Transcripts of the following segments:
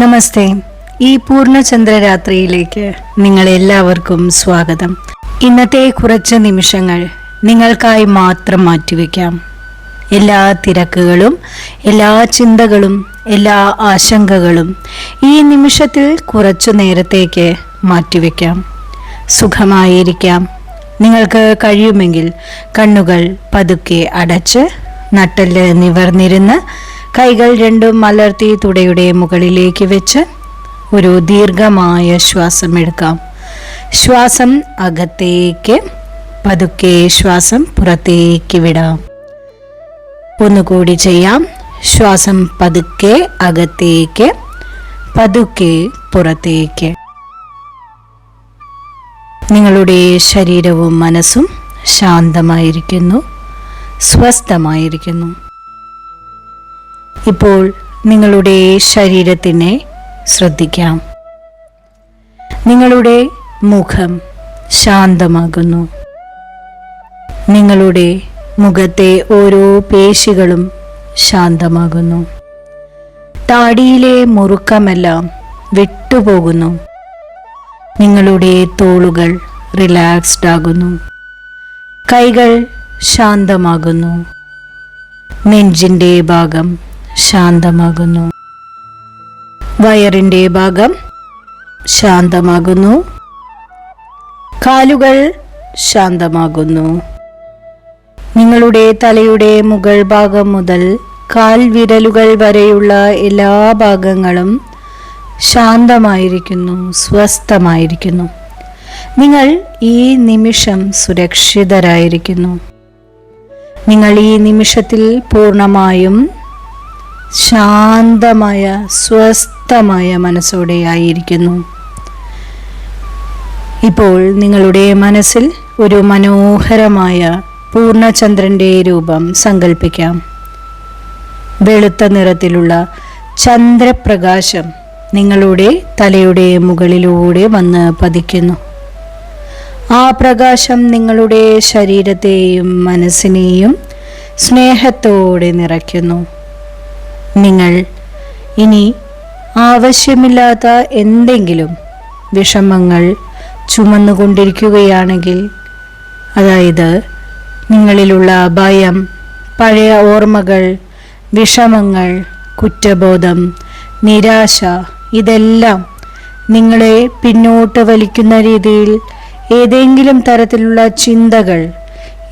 നമസ്തേ. ഈ പൂർണ്ണചന്ദ്രരാത്രിയിലേക്ക് നിങ്ങളെല്ലാവർക്കും സ്വാഗതം. ഇന്നത്തെ കുറച്ച് നിമിഷങ്ങൾ നിങ്ങൾക്കായി മാത്രം മാറ്റിവെക്കാം. എല്ലാ തിരക്കുകളും, എല്ലാ ചിന്തകളും, എല്ലാ ആശങ്കകളും ഈ നിമിഷത്തിൽ കുറച്ചു നേരത്തേക്ക് മാറ്റിവെക്കാം. സുഖമായിരിക്കാം. നിങ്ങൾക്ക് കഴിയുമെങ്കിൽ കണ്ണുകൾ പതുക്കെ അടച്ച് നട്ടെല്ല് നിവർന്നിരുന്ന് കൈകൾ രണ്ടും മലർത്തി തുടയുടെ മുകളിലേക്ക് വെച്ച് ഒരു ദീർഘമായ ശ്വാസം എടുക്കാം. ശ്വാസം അകത്തേക്ക്, പതുക്കെ ശ്വാസം പുറത്തേക്ക് വിടാം. ഒന്നുകൂടി ചെയ്യാം. ശ്വാസം പതുക്കെ അകത്തേക്ക്, പതുക്കെ പുറത്തേക്ക്. നിങ്ങളുടെ ശരീരവും മനസ്സും ശാന്തമായിരിക്കുന്നു, സ്വസ്ഥമായിരിക്കുന്നു. ഇപ്പോൾ നിങ്ങളുടെ ശരീരത്തിനെ ശ്രദ്ധിക്കാം. നിങ്ങളുടെ മുഖം ശാന്തമാകുന്നു. നിങ്ങളുടെ മുഖത്തെ ഓരോ പേശികളും ശാന്തമാകുന്നു. താടിയിലെ മുറുക്കമെല്ലാം വിട്ടുപോകുന്നു. നിങ്ങളുടെ തോളുകൾ റിലാക്സ്ഡ് ആകുന്നു. കൈകൾ ശാന്തമാകുന്നു. നെഞ്ചിൻ്റെ ഭാഗം ശാന്തമാകുന്നു. വയറിൻ്റെ ഭാഗം ശാന്തമാകുന്നു. കാലുകൾ ശാന്തമാകുന്നു. നിങ്ങളുടെ തലയുടെ മുകൾ ഭാഗം മുതൽ കാൽവിരലുകൾ വരെയുള്ള എല്ലാ ഭാഗങ്ങളും ശാന്തമായിരിക്കുന്നു, സ്വസ്ഥമായിരിക്കുന്നു. നിങ്ങൾ ഈ നിമിഷം സുരക്ഷിതരായിരിക്കുന്നു. നിങ്ങൾ ഈ നിമിഷത്തിൽ പൂർണ്ണമായും ശാന്തമായ, സ്വസ്ഥമായ മനസ്സോടെ ആയിരിക്കുന്നു. ഇപ്പോൾ നിങ്ങളുടെ മനസ്സിൽ ഒരു മനോഹരമായ പൂർണ്ണചന്ദ്രൻ്റെ രൂപം സങ്കല്പിക്കാം. വെളുത്ത നിറത്തിലുള്ള ചന്ദ്രപ്രകാശം നിങ്ങളുടെ തലയുടെ മുകളിലൂടെ വന്ന് പതിക്കുന്നു. ആ പ്രകാശം നിങ്ങളുടെ ശരീരത്തെയും മനസ്സിനെയും സ്നേഹത്തോടെ നിറയ്ക്കുന്നു. നിങ്ങൾ ഇനി ആവശ്യമില്ലാത്ത എന്തെങ്കിലും വിഷമങ്ങൾ ചുമന്നുകൊണ്ടിരിക്കുകയാണെങ്കിൽ, അതായത് നിങ്ങളിലുള്ള ഭയം, പഴയ ഓർമ്മകൾ, വിഷമങ്ങൾ, കുറ്റബോധം, നിരാശ, ഇതെല്ലാം നിങ്ങളെ പിന്നോട്ട് വലിക്കുന്ന രീതിയിൽ ഏതെങ്കിലും തരത്തിലുള്ള ചിന്തകൾ,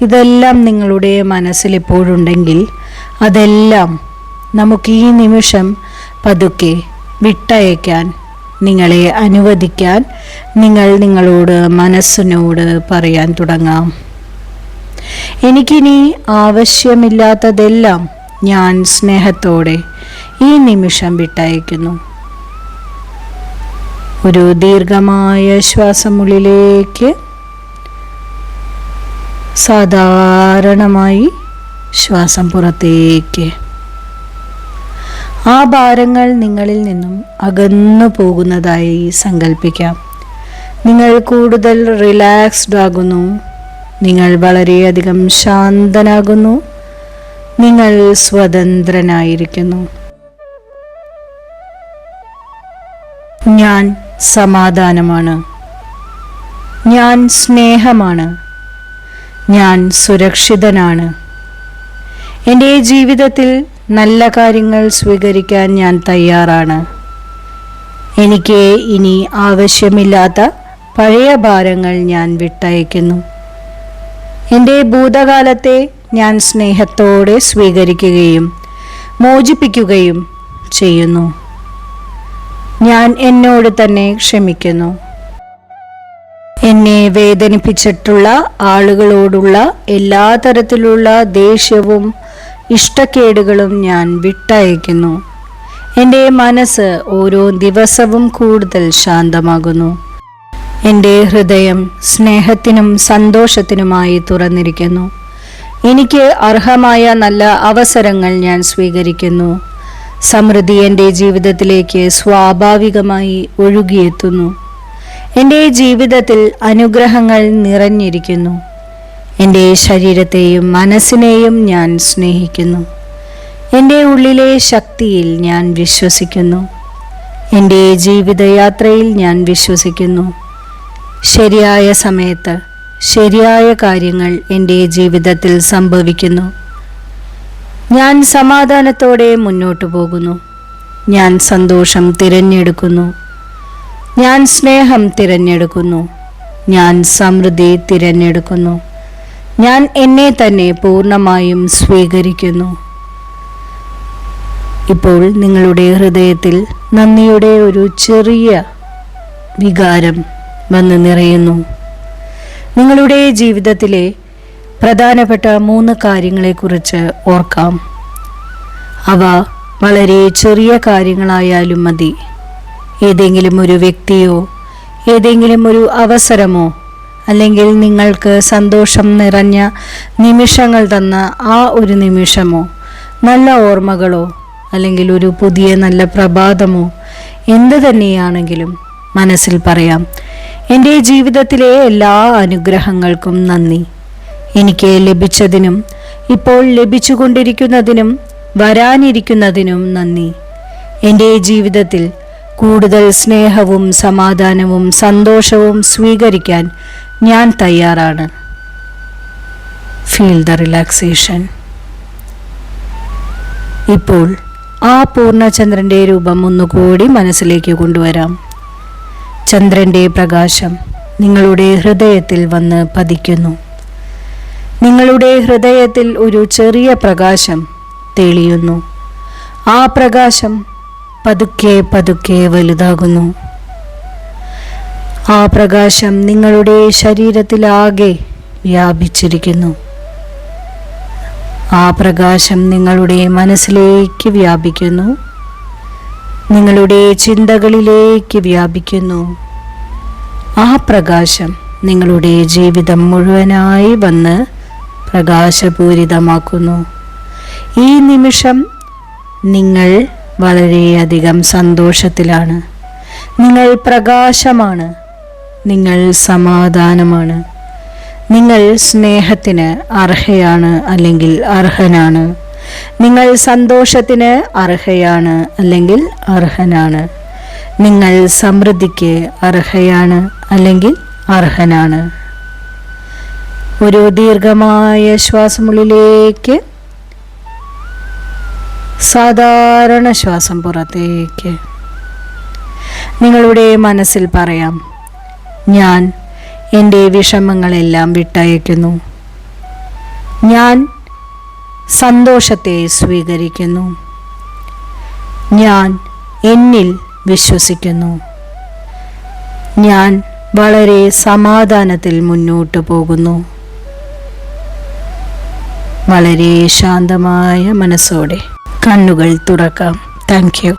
ഇതെല്ലാം നിങ്ങളുടെ മനസ്സിൽ ഇപ്പോഴുണ്ടെങ്കിൽ അതെല്ലാം നമുക്ക് ഈ നിമിഷം പതുക്കെ വിട്ടയക്കാൻ, നിങ്ങളെ അനുവദിക്കാൻ നിങ്ങൾ നിങ്ങളോട്, മനസ്സിനോട് പറയാൻ തുടങ്ങാം. എനിക്കിനി ആവശ്യമില്ലാത്തതെല്ലാം ഞാൻ സ്നേഹത്തോടെ ഈ നിമിഷം വിട്ടയക്കുന്നു. ഒരു ദീർഘമായ ശ്വാസം ഉള്ളിലേക്ക്, സാധാരണമായി ശ്വാസം പുറത്തേക്ക്. ആ ഭാരങ്ങൾ നിങ്ങളിൽ നിന്നും അകന്നു പോകുന്നതായി സങ്കല്പിക്കാം. നിങ്ങൾ കൂടുതൽ റിലാക്സ്ഡ് ആകുന്നു. നിങ്ങൾ വളരെയധികം ശാന്തനാകുന്നു. നിങ്ങൾ സ്വതന്ത്രനായിരിക്കുന്നു. ഞാൻ സമാധാനമാണ്. ഞാൻ സ്നേഹമാണ്. ഞാൻ സുരക്ഷിതനാണ്. എൻ്റെ ജീവിതത്തിൽ നല്ല കാര്യങ്ങൾ സ്വീകരിക്കാൻ ഞാൻ തയ്യാറാണ്. എനിക്ക് ഇനി ആവശ്യമില്ലാത്ത പഴയ ഭാരങ്ങൾ ഞാൻ വിട്ടയക്കുന്നു. എൻ്റെ ഭൂതകാലത്തെ ഞാൻ സ്നേഹത്തോടെ സ്വീകരിക്കുകയും മോചിപ്പിക്കുകയും ചെയ്യുന്നു. ഞാൻ എന്നോട് തന്നെ ക്ഷമിക്കുന്നു. എന്നെ വേദനിപ്പിച്ചിട്ടുള്ള ആളുകളോടുള്ള എല്ലാ തരത്തിലുള്ള ദേഷ്യവും ഇഷ്ടക്കേടുകളും ഞാൻ വിട്ടയക്കുന്നു. എൻ്റെ മനസ്സ് ഓരോ ദിവസവും കൂടുതൽ ശാന്തമാകുന്നു. എൻ്റെ ഹൃദയം സ്നേഹത്തിനും സന്തോഷത്തിനുമായി തുറന്നിരിക്കുന്നു. എനിക്ക് അർഹമായ നല്ല അവസരങ്ങൾ ഞാൻ സ്വീകരിക്കുന്നു. സമൃദ്ധി എൻ്റെ ജീവിതത്തിലേക്ക് സ്വാഭാവികമായി ഒഴുകിയെത്തുന്നു. എൻ്റെ ജീവിതത്തിൽ അനുഗ്രഹങ്ങൾ നിറഞ്ഞിരിക്കുന്നു. എൻ്റെ ശരീരത്തെയും മനസ്സിനെയും ഞാൻ സ്നേഹിക്കുന്നു. എൻ്റെ ഉള്ളിലെ ശക്തിയിൽ ഞാൻ വിശ്വസിക്കുന്നു. എൻ്റെ ജീവിതയാത്രയിൽ ഞാൻ വിശ്വസിക്കുന്നു. ശരിയായ സമയത്ത് ശരിയായ കാര്യങ്ങൾ എൻ്റെ ജീവിതത്തിൽ സംഭവിക്കുന്നു. ഞാൻ സമാധാനത്തോടെ മുന്നോട്ടു പോകുന്നു. ഞാൻ സന്തോഷം തിരഞ്ഞെടുക്കുന്നു. ഞാൻ സ്നേഹം തിരഞ്ഞെടുക്കുന്നു. ഞാൻ സമൃദ്ധി തിരഞ്ഞെടുക്കുന്നു. ഞാൻ എന്നെ തന്നെ പൂർണ്ണമായും സ്വീകരിക്കുന്നു. ഇപ്പോൾ നിങ്ങളുടെ ഹൃദയത്തിൽ നന്ദിയുടെ ഒരു ചെറിയ വികാരം വന്ന് നിറയുന്നു. നിങ്ങളുടെ ജീവിതത്തിലെ പ്രധാനപ്പെട്ട 3 കാര്യങ്ങളെക്കുറിച്ച് ഓർക്കാം. അവ വളരെ ചെറിയ കാര്യങ്ങളായാലും മതി. ഏതെങ്കിലും ഒരു വ്യക്തിയോ ഏതെങ്കിലും ഒരു അവസരമോ അല്ലെങ്കിൽ നിങ്ങൾക്ക് സന്തോഷം നിറഞ്ഞ നിമിഷങ്ങൾ തന്ന ആ ഒരു നിമിഷമോ, നല്ല ഓർമ്മകളോ അല്ലെങ്കിൽ ഒരു പുതിയ നല്ല പ്രഭാതമോ എന്ത് തന്നെയാണെങ്കിലും മനസ്സിൽ പറയാം, എൻ്റെ ജീവിതത്തിലെ എല്ലാ അനുഗ്രഹങ്ങൾക്കും നന്ദി. എനിക്ക് ലഭിച്ചതിനും ഇപ്പോൾ ലഭിച്ചുകൊണ്ടിരിക്കുന്നതിനും വരാനിരിക്കുന്നതിനും നന്ദി. എൻ്റെ ജീവിതത്തിൽ കൂടുതൽ സ്നേഹവും സമാധാനവും സന്തോഷവും സ്വീകരിക്കാൻ ഞാൻ തയ്യാറാണ്. Feel the relaxation. ഇപ്പോൾ ആ പൂർണ്ണചന്ദ്രൻ്റെ രൂപം ഒന്നുകൂടി മനസ്സിലേക്ക് കൊണ്ടുവരാം. ചന്ദ്രൻ്റെ പ്രകാശം നിങ്ങളുടെ ഹൃദയത്തിൽ വന്ന് പതിക്കുന്നു. നിങ്ങളുടെ ഹൃദയത്തിൽ ഒരു ചെറിയ പ്രകാശം തെളിയുന്നു. ആ പ്രകാശം പതുക്കെ പതുക്കെ വലുതാകുന്നു. ആ പ്രകാശം നിങ്ങളുടെ ശരീരത്തിലാകെ വ്യാപിച്ചിരിക്കുന്നു. ആ പ്രകാശം നിങ്ങളുടെ മനസ്സിലേക്ക് വ്യാപിക്കുന്നു. നിങ്ങളുടെ ചിന്തകളിലേക്ക് വ്യാപിക്കുന്നു. ആ പ്രകാശം നിങ്ങളുടെ ജീവിതം മുഴുവനായി വന്ന് പ്രകാശപൂരിതമാക്കുന്നു. ഈ നിമിഷം നിങ്ങൾ വളരെയധികം സന്തോഷത്തിലാണ്. നിങ്ങൾ പ്രകാശമാണ്. നിങ്ങൾ സമാധാനമാണ്. നിങ്ങൾ സ്നേഹത്തിന് അർഹയാണ് അല്ലെങ്കിൽ അർഹനാണ്. നിങ്ങൾ സന്തോഷത്തിന് അർഹയാണ് അല്ലെങ്കിൽ അർഹനാണ്. നിങ്ങൾ സമൃദ്ധിക്ക് അർഹയാണ് അല്ലെങ്കിൽ അർഹനാണ്. ഒരു ദീർഘമായ ശ്വാസമുള്ളിലേക്ക്, സാധാരണ ശ്വാസം പുറത്തേക്ക്. നിങ്ങളുടെ മനസ്സിൽ പറയാം, ഞാൻ എൻ്റെ വിഷമങ്ങളെല്ലാം വിട്ടയക്കുന്നു. ഞാൻ സന്തോഷത്തെ സ്വീകരിക്കുന്നു. ഞാൻ എന്നിൽ വിശ്വസിക്കുന്നു. ഞാൻ വളരെ സമാധാനത്തിൽ മുന്നോട്ട് പോകുന്നു. വളരെ ശാന്തമായ മനസ്സോടെ കണ്ണുകൾ തുറക്കാം. Thank you.